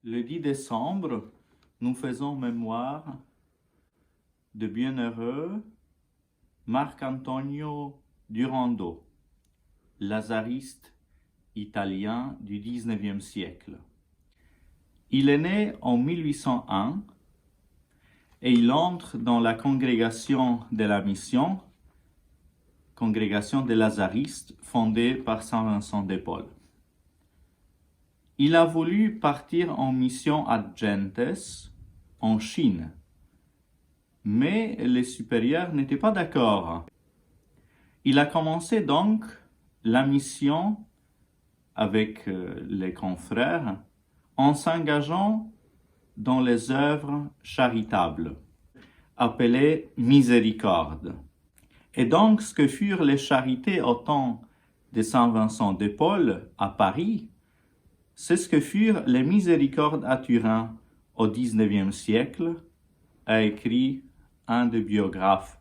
Le 10 décembre, nous faisons mémoire de bienheureux Marcantonio Durando, lazariste italien du XIXe siècle. Il est né en 1801 et il entre dans la congrégation de la mission, congrégation des lazaristes fondée par Saint Vincent de Paul. Il a voulu partir en mission ad gentes en Chine, mais les supérieurs n'étaient pas d'accord. Il a commencé donc la mission avec les confrères en s'engageant dans les œuvres charitables, appelées miséricorde. Et donc, ce que furent les charités au temps de Saint Vincent de Paul à Paris, c'est ce que furent les miséricordes à Turin au XIXe siècle, a écrit un des biographes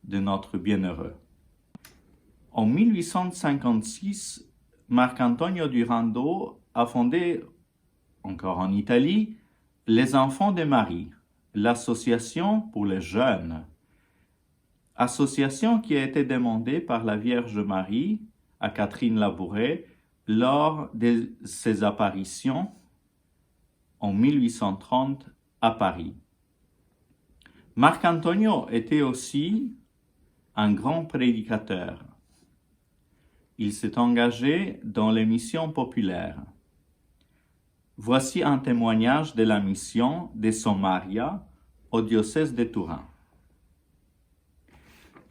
de notre bienheureux. En 1856, Marcantonio Durando a fondé, encore en Italie, les Enfants de Marie, l'association pour les jeunes, association qui a été demandée par la Vierge Marie à Catherine Labouré lors de ses apparitions en 1830 à Paris. Marcantonio était aussi un grand prédicateur. Il s'est engagé dans les missions populaires. Voici un témoignage de la mission de Sommaria au diocèse de Turin.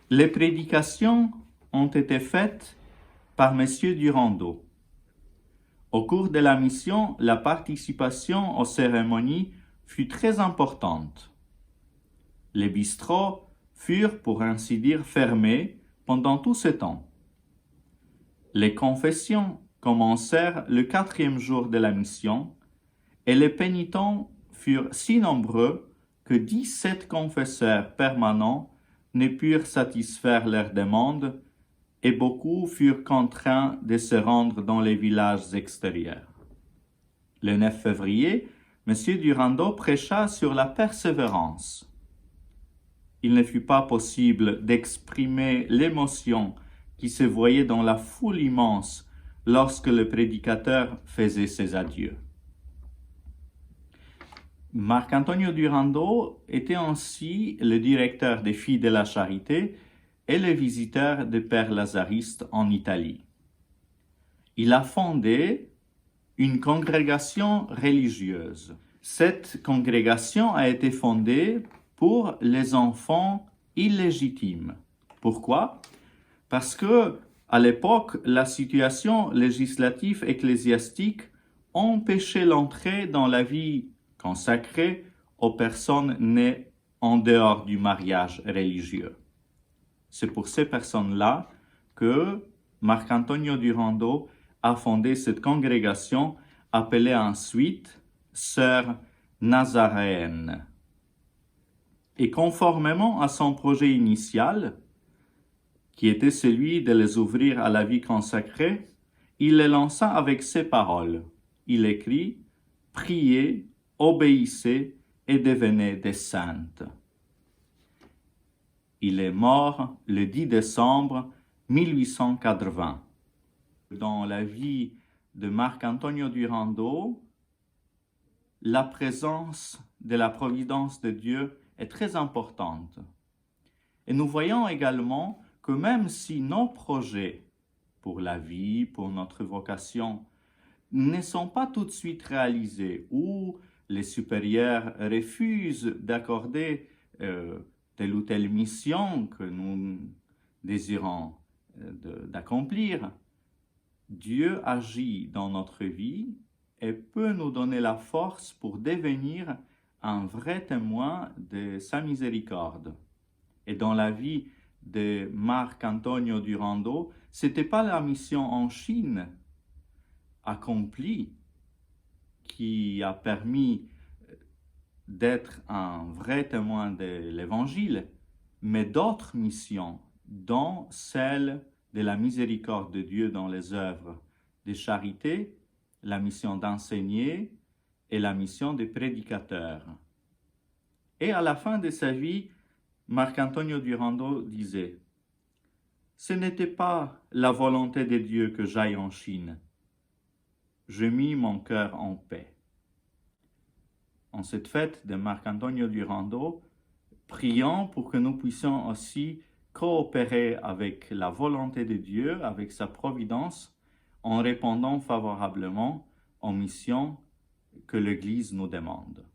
Les prédications ont été faites par M. Durando. Au cours de la mission, la participation aux cérémonies fut très importante. Les bistrots furent, pour ainsi dire, fermés pendant tout ce temps. Les confessions commencèrent le 4e jour de la mission et les pénitents furent si nombreux que 17 confesseurs permanents ne purent satisfaire leurs demandes et beaucoup furent contraints de se rendre dans les villages extérieurs. Le 9 février, M. Durando prêcha sur la persévérance. Il ne fut pas possible d'exprimer l'émotion qui se voyait dans la foule immense lorsque le prédicateur faisait ses adieux. Marcantonio Durando était ainsi le directeur des Filles de la Charité et le visiteur des Pères Lazaristes en Italie. Il a fondé une congrégation religieuse. Cette congrégation a été fondée pour les enfants illégitimes. Pourquoi? Parce que, à l'époque, la situation législative ecclésiastique empêchait l'entrée dans la vie consacrée aux personnes nées en dehors du mariage religieux. C'est pour ces personnes-là que Marcantonio Durando a fondé cette congrégation appelée ensuite Sœurs nazaréennes. Et conformément à son projet initial, qui était celui de les ouvrir à la vie consacrée, il les lança avec ces paroles. Il écrit « Priez, obéissez et devenez des saintes ». Il est mort le 10 décembre 1880. Dans la vie de Marcantonio Durando, la présence de la providence de Dieu est très importante. Et nous voyons également que même si nos projets pour la vie, pour notre vocation, ne sont pas tout de suite réalisés ou les supérieurs refusent d'accorder telle ou telle mission que nous désirons d'accomplir, Dieu agit dans notre vie et peut nous donner la force pour devenir un vrai témoin de sa miséricorde. Et dans la vie de Marcantonio Durando, ce n'était pas la mission en Chine accomplie qui a permis d'être un vrai témoin de l'Évangile, mais d'autres missions, dont celle de la miséricorde de Dieu dans les œuvres de charité, la mission d'enseigner et la mission des prédicateurs. Et à la fin de sa vie, Marc-Antonio Durando disait « Ce n'était pas la volonté de Dieu que j'aille en Chine. Je mis mon cœur en paix. » En cette fête de Marc-Antonio Durando, prions pour que nous puissions aussi coopérer avec la volonté de Dieu, avec sa providence, en répondant favorablement aux missions que l'Église nous demande.